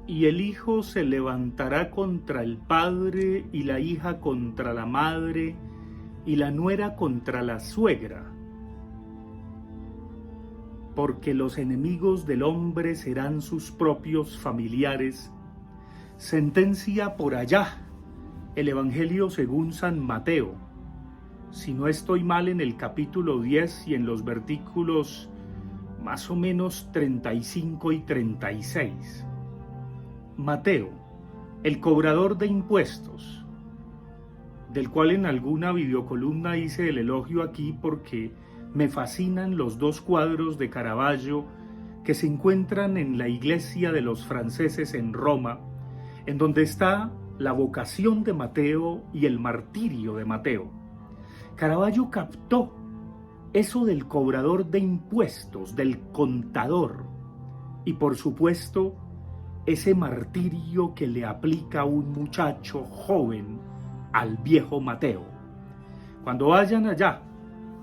Y el hijo se levantará contra el padre, y la hija contra la madre, y la nuera contra la suegra. Porque los enemigos del hombre serán sus propios familiares. Sentencia por allá el Evangelio según San Mateo. Si no estoy mal, en el capítulo 10 y en los versículos más o menos 35 y 36. Mateo, el cobrador de impuestos, del cual en alguna videocolumna hice el elogio aquí porque me fascinan los dos cuadros de Caravaggio que se encuentran en la iglesia de los franceses en Roma, en donde está la vocación de Mateo y el martirio de Mateo. Caravaggio captó eso del cobrador de impuestos, del contador, y por supuesto ese martirio que le aplica un muchacho joven al viejo Mateo. Cuando vayan allá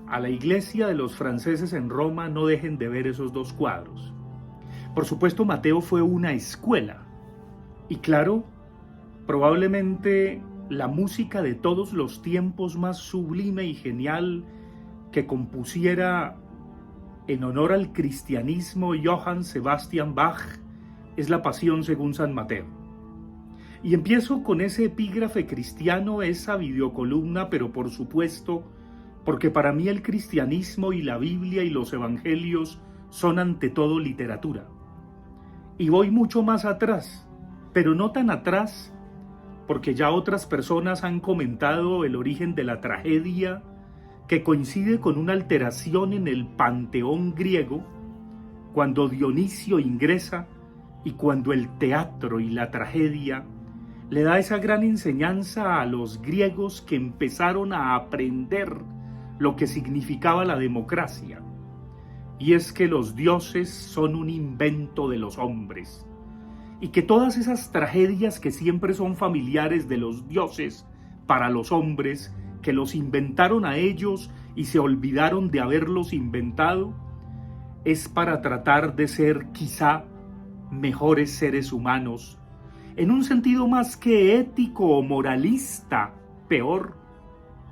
a la iglesia de los franceses en Roma, no dejen de ver esos dos cuadros. Por supuesto, Mateo fue una escuela, y claro, probablemente la música de todos los tiempos más sublime y genial que compusiera en honor al cristianismo Johann Sebastian Bach es la Pasión según San Mateo. Y empiezo con ese epígrafe cristiano, esa videocolumna, pero por supuesto, porque para mí el cristianismo y la Biblia y los evangelios son ante todo literatura. Y voy mucho más atrás, pero no tan atrás, porque ya otras personas han comentado el origen de la tragedia, que coincide con una alteración en el panteón griego, cuando Dionisio ingresa y cuando el teatro y la tragedia le da esa gran enseñanza a los griegos que empezaron a aprender lo que significaba la democracia. Y es que los dioses son un invento de los hombres, y que todas esas tragedias que siempre son familiares de los dioses para los hombres, que los inventaron a ellos y se olvidaron de haberlos inventado, es para tratar de ser quizá mejores seres humanos, en un sentido más que ético o moralista, peor,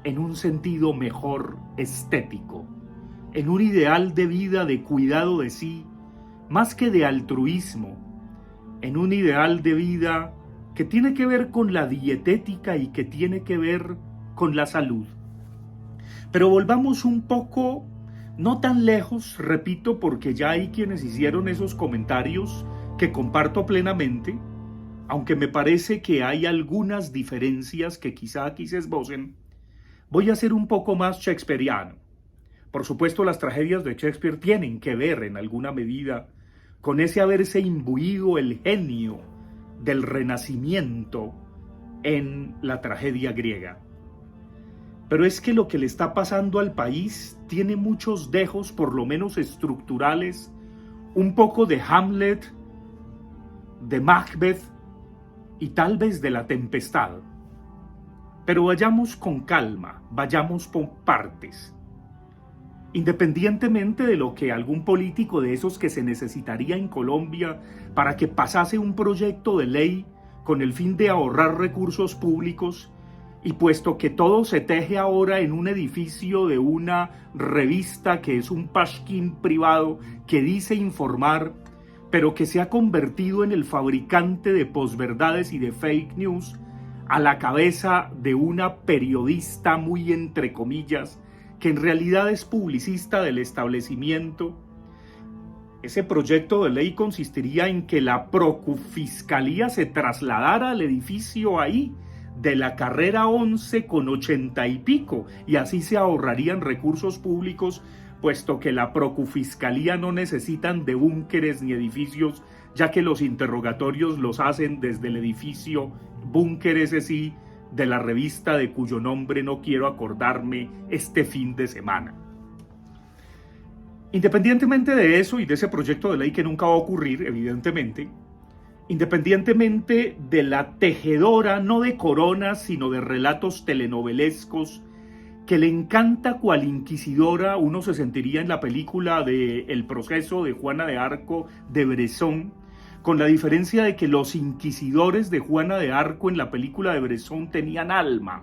en un sentido mejor estético, en un ideal de vida de cuidado de sí, más que de altruismo, en un ideal de vida que tiene que ver con la dietética y que tiene que ver con la salud. Pero volvamos un poco, no tan lejos, repito, porque ya hay quienes hicieron esos comentarios que comparto plenamente, aunque me parece que hay algunas diferencias que quizá aquí se esbocen. Voy a ser un poco más shakespeariano. Por supuesto, las tragedias de Shakespeare tienen que ver en alguna medida con ese haberse imbuido el genio del Renacimiento en la tragedia griega. Pero es que lo que le está pasando al país tiene muchos dejos, por lo menos estructurales, un poco de Hamlet, de Macbeth y tal vez de La Tempestad. Pero vayamos con calma, vayamos por partes. Independientemente de lo que algún político de esos que se necesitaría en Colombia para que pasase un proyecto de ley con el fin de ahorrar recursos públicos, y puesto que todo se teje ahora en un edificio de una revista que es un pashkin privado que dice informar, pero que se ha convertido en el fabricante de posverdades y de fake news, a la cabeza de una periodista muy entre comillas, que en realidad es publicista del establecimiento. Ese proyecto de ley consistiría en que la Procufiscalía se trasladara al edificio ahí, de la carrera 11 con 80 y pico, y así se ahorrarían recursos públicos, puesto que la Procufiscalía no necesitan de búnkeres ni edificios, ya que los interrogatorios los hacen desde el edificio búnker ese sí, de la revista de cuyo nombre no quiero acordarme este fin de semana. Independientemente de eso y de ese proyecto de ley que nunca va a ocurrir, evidentemente, independientemente de la tejedora no de coronas, sino de relatos telenovelescos, que le encanta cual inquisidora, uno se sentiría en la película de El proceso de Juana de Arco de Bresson, con la diferencia de que los inquisidores de Juana de Arco en la película de Bresson tenían alma.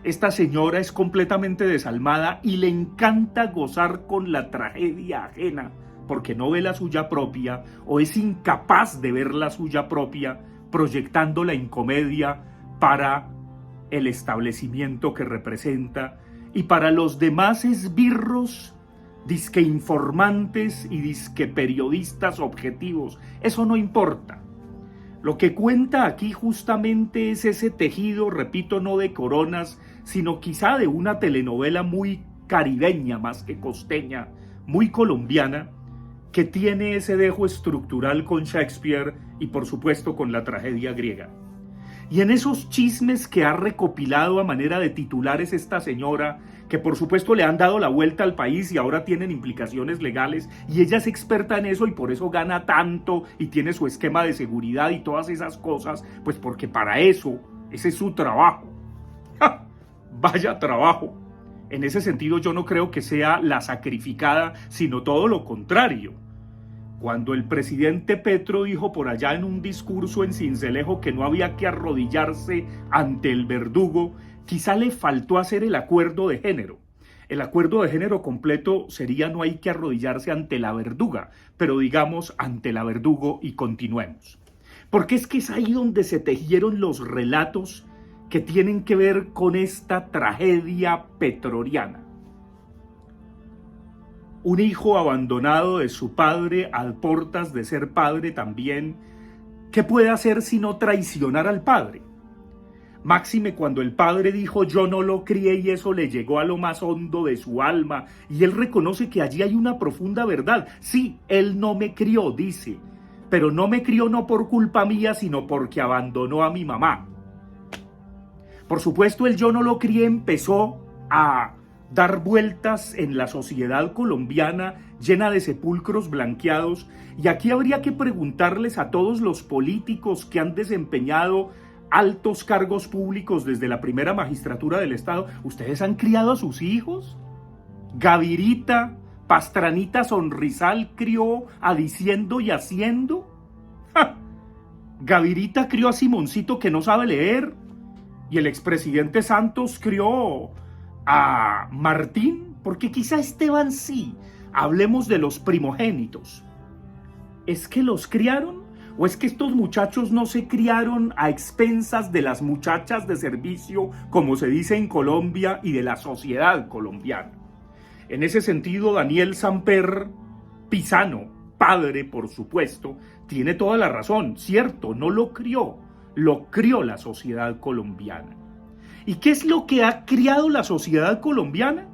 Esta señora es completamente desalmada y le encanta gozar con la tragedia ajena, porque no ve la suya propia o es incapaz de ver la suya propia, proyectándola en comedia para el establecimiento que representa y para los demás esbirros, disque informantes y disque periodistas objetivos. Eso no importa. Lo que cuenta aquí justamente es ese tejido, repito, no de coronas, sino quizá de una telenovela muy caribeña más que costeña, muy colombiana, que tiene ese dejo estructural con Shakespeare y por supuesto con la tragedia griega. Y en esos chismes que ha recopilado a manera de titulares esta señora, que por supuesto le han dado la vuelta al país y ahora tienen implicaciones legales, y ella es experta en eso y por eso gana tanto y tiene su esquema de seguridad y todas esas cosas, pues porque para eso, ese es su trabajo. ¡Ja! Vaya trabajo. En ese sentido yo no creo que sea la sacrificada, sino todo lo contrario. Cuando el presidente Petro dijo por allá en un discurso en Sincelejo que no había que arrodillarse ante el verdugo, quizá le faltó hacer el acuerdo de género. El acuerdo de género completo sería no hay que arrodillarse ante la verduga, pero digamos ante la verdugo y continuemos. Porque es que es ahí donde se tejieron los relatos que tienen que ver con esta tragedia petroriana. Un hijo abandonado de su padre, a portas de ser padre también, ¿qué puede hacer sino traicionar al padre? Máxime cuando el padre dijo yo no lo crié y eso le llegó a lo más hondo de su alma y él reconoce que allí hay una profunda verdad. Sí, él no me crió, dice, pero no me crió no por culpa mía sino porque abandonó a mi mamá. Por supuesto el yo no lo crié empezó a dar vueltas en la sociedad colombiana llena de sepulcros blanqueados y aquí habría que preguntarles a todos los políticos que han desempeñado altos cargos públicos desde la primera magistratura del Estado, ¿ustedes han criado a sus hijos? Gavirita, Pastranita Sonrisal crió a Diciendo y Haciendo. ¡Ja! Gavirita crió a Simoncito que no sabe leer y el expresidente Santos crió a Martín, porque quizá Esteban sí. Hablemos de los primogénitos. ¿Es que los criaron? ¿O es que estos muchachos no se criaron a expensas de las muchachas de servicio, como se dice en Colombia, y de la sociedad colombiana? En ese sentido, Daniel Samper Pisano, padre, por supuesto, tiene toda la razón. Cierto, no lo crió la sociedad colombiana. ¿Y qué es lo que ha criado la sociedad colombiana?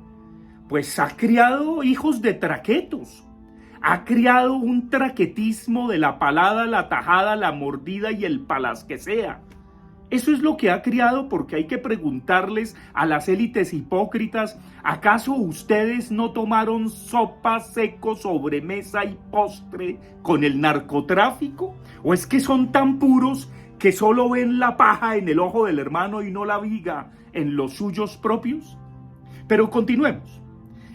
Pues ha criado hijos de traquetos, ha criado un traquetismo de la palada, la tajada, la mordida y el palas que sea. Eso es lo que ha criado porque hay que preguntarles a las élites hipócritas, ¿acaso ustedes no tomaron sopa, seco, sobremesa y postre con el narcotráfico? ¿O es que son tan puros que solo ven la paja en el ojo del hermano y no la viga en los suyos propios? Pero continuemos.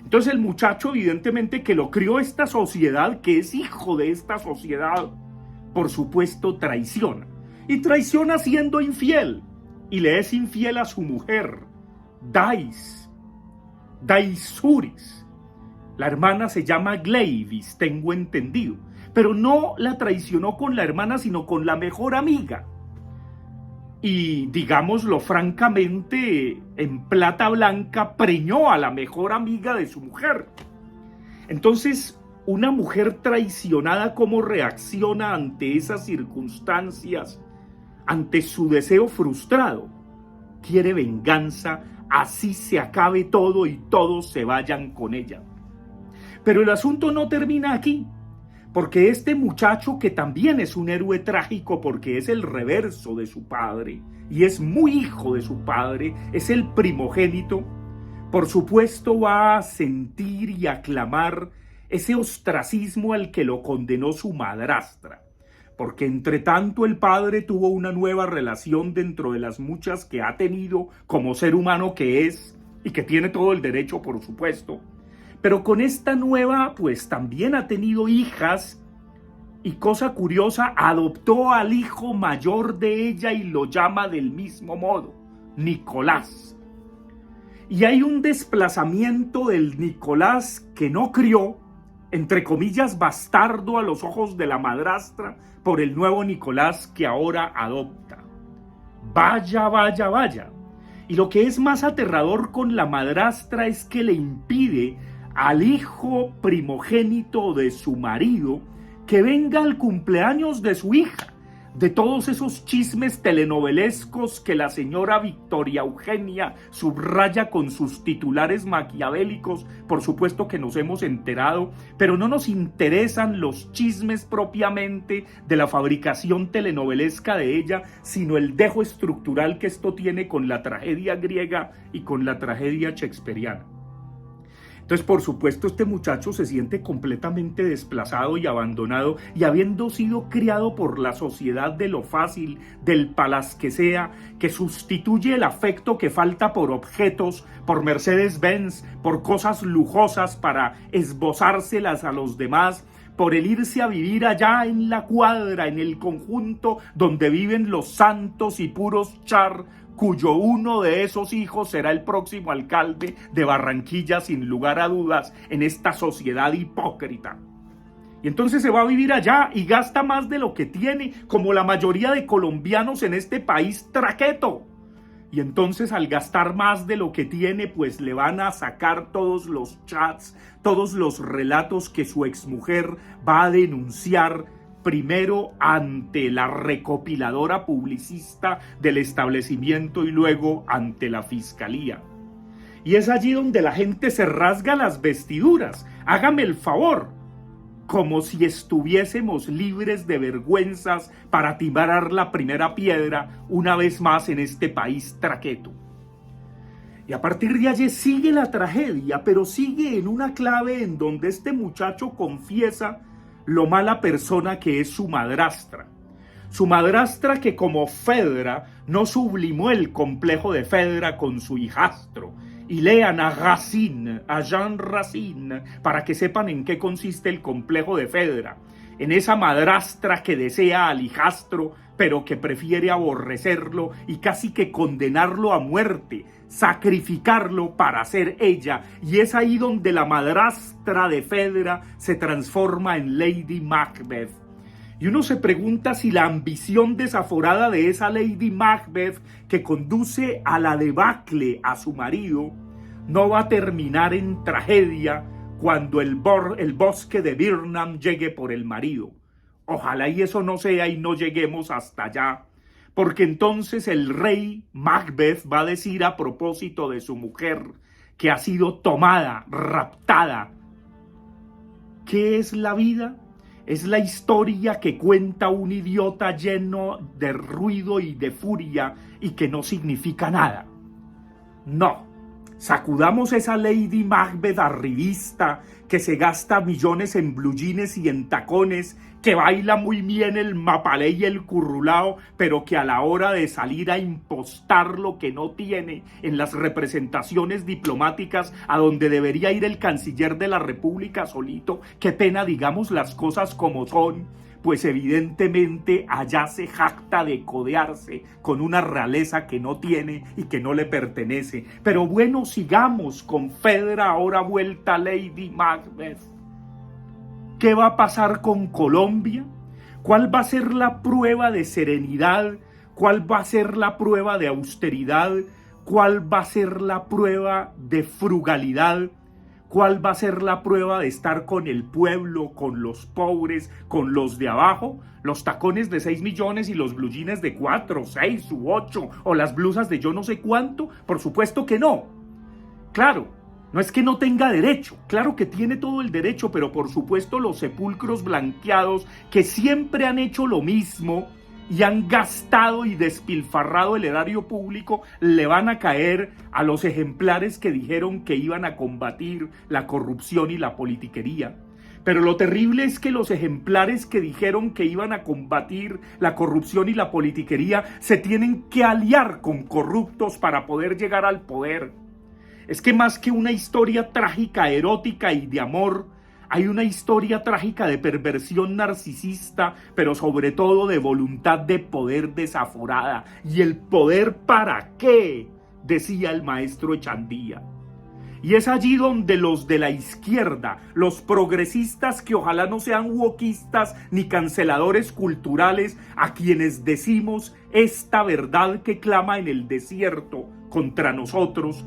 Entonces el muchacho evidentemente que lo crió esta sociedad, que es hijo de esta sociedad, por supuesto traiciona. Y traiciona siendo infiel. Y le es infiel a su mujer, Daisuris. La hermana se llama Gleivis, tengo entendido. Pero no la traicionó con la hermana, sino con la mejor amiga. Y digámoslo francamente, en plata blanca preñó a la mejor amiga de su mujer. Entonces, una mujer traicionada, ¿cómo reacciona ante esas circunstancias? Ante su deseo frustrado. Quiere venganza, así se acabe todo y todos se vayan con ella. Pero el asunto no termina aquí. Porque este muchacho, que también es un héroe trágico porque es el reverso de su padre y es muy hijo de su padre, es el primogénito, por supuesto va a sentir y aclamar ese ostracismo al que lo condenó su madrastra. Porque entre tanto el padre tuvo una nueva relación dentro de las muchas que ha tenido como ser humano que es y que tiene todo el derecho, por supuesto. Pero con esta nueva, pues también ha tenido hijas y cosa curiosa, adoptó al hijo mayor de ella y lo llama del mismo modo, Nicolás. Y hay un desplazamiento del Nicolás que no crió, entre comillas, bastardo a los ojos de la madrastra, por el nuevo Nicolás que ahora adopta. Vaya, vaya, vaya. Y lo que es más aterrador con la madrastra es que le impide al hijo primogénito de su marido que venga al cumpleaños de su hija. De todos esos chismes telenovelescos que la señora Victoria Eugenia subraya con sus titulares maquiavélicos, por supuesto que nos hemos enterado, pero no nos interesan los chismes propiamente de la fabricación telenovelesca de ella, sino el dejo estructural que esto tiene con la tragedia griega y con la tragedia shakespeariana. Entonces, por supuesto, este muchacho se siente completamente desplazado y abandonado, y habiendo sido criado por la sociedad de lo fácil, del palaz que sea, que sustituye el afecto que falta por objetos, por Mercedes-Benz, por cosas lujosas para esbozárselas a los demás, por el irse a vivir allá en la cuadra, en el conjunto donde viven los santos y puros char, cuyo uno de esos hijos será el próximo alcalde de Barranquilla, sin lugar a dudas, en esta sociedad hipócrita. Y entonces se va a vivir allá y gasta más de lo que tiene, como la mayoría de colombianos en este país traqueto. Y entonces, al gastar más de lo que tiene, pues le van a sacar todos los chats, todos los relatos que su exmujer va a denunciar, primero ante la recopiladora publicista del establecimiento y luego ante la fiscalía. Y es allí donde la gente se rasga las vestiduras. Hágame el favor, como si estuviésemos libres de vergüenzas para tirar la primera piedra una vez más en este país traqueto. Y a partir de allí sigue la tragedia, pero sigue en una clave en donde este muchacho confiesa lo mala persona que es su madrastra. Su madrastra que, como Fedra, no sublimó el complejo de Fedra con su hijastro. Y lean a Racine, a Jean Racine, para que sepan en qué consiste el complejo de Fedra. En esa madrastra que desea al hijastro, pero que prefiere aborrecerlo y casi que condenarlo a muerte, sacrificarlo para ser ella. Y es ahí donde la madrastra de Fedra se transforma en Lady Macbeth. Y uno se pregunta si la ambición desaforada de esa Lady Macbeth, que conduce a la debacle a su marido, no va a terminar en tragedia cuando el bosque de Birnam llegue por el marido. Ojalá y eso no sea y no lleguemos hasta allá, porque entonces el rey Macbeth va a decir a propósito de su mujer, que ha sido tomada, raptada. ¿Qué es la vida? Es la historia que cuenta un idiota lleno de ruido y de furia y que no significa nada. No, sacudamos esa Lady Macbeth arribista que se gasta millones en blue jeans y en tacones, que baila muy bien el mapalé y el currulao, pero que a la hora de salir a impostar lo que no tiene en las representaciones diplomáticas a donde debería ir el canciller de la República solito, qué pena, digamos las cosas como son, pues evidentemente allá se jacta de codearse con una realeza que no tiene y que no le pertenece. Pero bueno, sigamos con Fedra, ahora vuelta Lady Macbeth. ¿Qué va a pasar con Colombia? ¿Cuál va a ser la prueba de serenidad? ¿Cuál va a ser la prueba de austeridad? ¿Cuál va a ser la prueba de frugalidad? ¿Cuál va a ser la prueba de estar con el pueblo, con los pobres, con los de abajo? ¿Los tacones de 6 millones y los blue jeans de 4, 6 u 8? ¿O las blusas de yo no sé cuánto? Por supuesto que no. Claro, no es que no tenga derecho, claro que tiene todo el derecho, pero por supuesto los sepulcros blanqueados que siempre han hecho lo mismo y han gastado y despilfarrado el erario público, le van a caer a los ejemplares que dijeron que iban a combatir la corrupción y la politiquería. Pero lo terrible es que los ejemplares que dijeron que iban a combatir la corrupción y la politiquería se tienen que aliar con corruptos para poder llegar al poder. Es que más que una historia trágica, erótica y de amor, Hay una historia trágica de perversión narcisista, pero sobre todo de voluntad de poder desaforada. ¿Y el poder para qué?, decía el maestro Echandía. Y es allí donde los de la izquierda, los progresistas que ojalá no sean wokistas ni canceladores culturales, a quienes decimos esta verdad que clama en el desierto contra nosotros,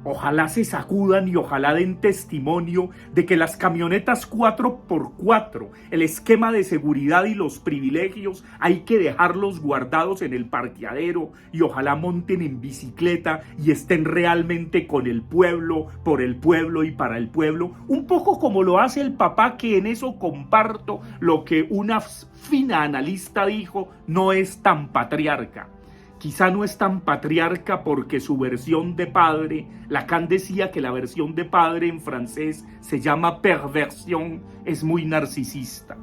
ojalá se sacudan y ojalá den testimonio de que las camionetas 4x4, el esquema de seguridad y los privilegios hay que dejarlos guardados en el parqueadero y ojalá monten en bicicleta y estén realmente con el pueblo, por el pueblo y para el pueblo. Un poco como lo hace el papá, que en eso comparto lo que una fina analista dijo, no es tan patriarca. Quizá no es tan patriarca porque su versión de padre, Lacan decía que la versión de padre en francés se llama perversión, es muy narcisista.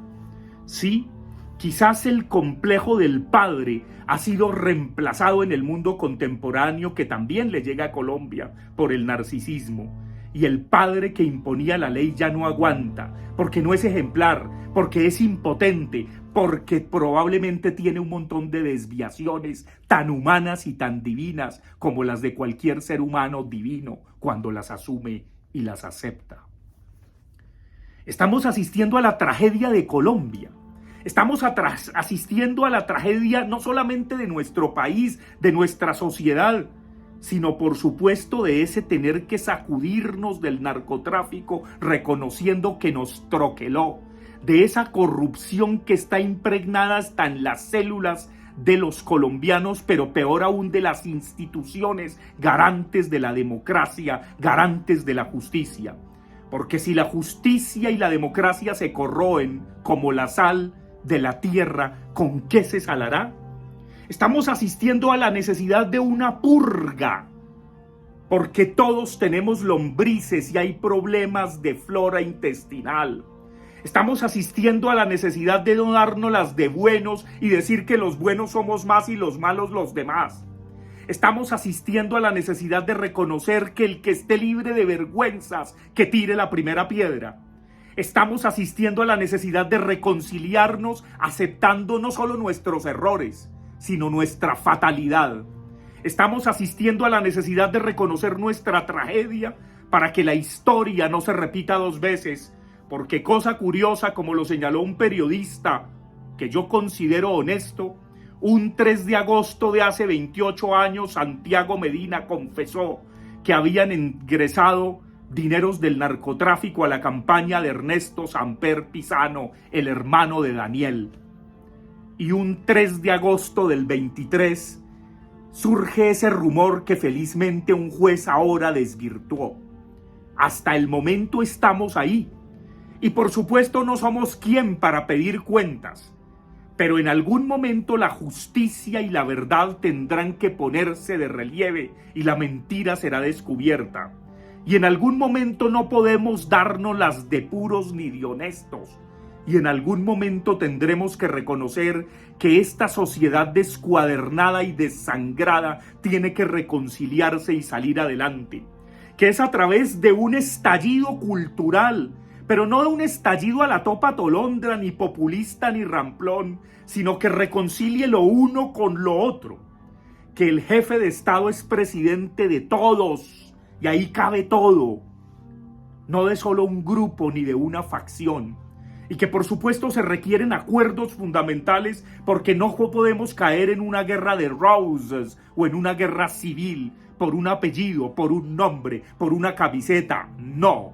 Sí, quizás el complejo del padre ha sido reemplazado en el mundo contemporáneo, que también le llega a Colombia, por el narcisismo. Y el padre que imponía la ley ya no aguanta, porque no es ejemplar, porque es impotente, porque probablemente tiene un montón de desviaciones tan humanas y tan divinas como las de cualquier ser humano divino cuando las asume y las acepta. Estamos asistiendo a la tragedia de Colombia. Estamos asistiendo a la tragedia no solamente de nuestro país, de nuestra sociedad, sino por supuesto de ese tener que sacudirnos del narcotráfico reconociendo que nos troqueló, de esa corrupción que está impregnada hasta en las células de los colombianos, pero peor aún de las instituciones garantes de la democracia, garantes de la justicia. Porque si la justicia y la democracia se corroen como la sal de la tierra, ¿con qué se salará? Estamos asistiendo a la necesidad de una purga, porque todos tenemos lombrices y hay problemas de flora intestinal. Estamos asistiendo a la necesidad de no dárnoslas de buenos y decir que los buenos somos más y los malos los demás. Estamos asistiendo a la necesidad de reconocer que el que esté libre de vergüenzas, que tire la primera piedra. Estamos asistiendo a la necesidad de reconciliarnos aceptando no solo nuestros errores, sino nuestra fatalidad. Estamos asistiendo a la necesidad de reconocer nuestra tragedia para que la historia no se repita dos veces, porque cosa curiosa, como lo señaló un periodista que yo considero honesto, un 3 de agosto de hace 28 años, Santiago Medina confesó que habían ingresado dineros del narcotráfico a la campaña de Ernesto Samper Pizano, el hermano de Daniel. Y un 3 de agosto del 23 surge ese rumor que felizmente un juez ahora desvirtuó. Hasta el momento estamos ahí. Y por supuesto no somos quien para pedir cuentas. Pero en algún momento la justicia y la verdad tendrán que ponerse de relieve y la mentira será descubierta. Y en algún momento no podemos darnos las de puros ni de honestos. Y en algún momento tendremos que reconocer que esta sociedad descuadernada y desangrada tiene que reconciliarse y salir adelante. Que es a través de un estallido cultural, pero no de un estallido a la Topa Tolondra, ni populista ni ramplón, sino que reconcilie lo uno con lo otro. Que el jefe de Estado es presidente de todos, y ahí cabe todo, no de solo un grupo ni de una facción. Y que por supuesto se requieren acuerdos fundamentales, porque no podemos caer en una guerra de roses o en una guerra civil por un apellido, por un nombre, por una camiseta. No,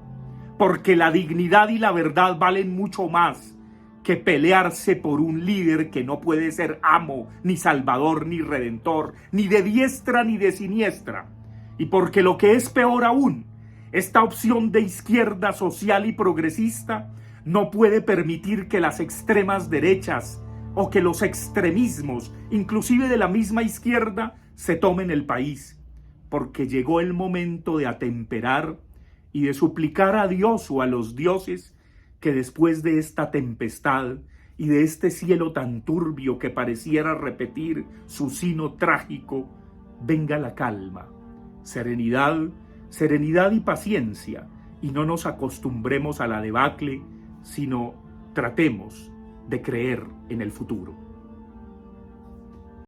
porque la dignidad y la verdad valen mucho más que pelearse por un líder que no puede ser amo, ni salvador, ni redentor, ni de diestra ni de siniestra. Y porque lo que es peor aún, esta opción de izquierda social y progresista no puede permitir que las extremas derechas o que los extremismos, inclusive de la misma izquierda, se tomen el país, porque llegó el momento de atemperar y de suplicar a Dios o a los dioses que después de esta tempestad y de este cielo tan turbio que pareciera repetir su sino trágico, venga la calma, serenidad y paciencia, y no nos acostumbremos a la debacle, sino tratemos de creer en el futuro.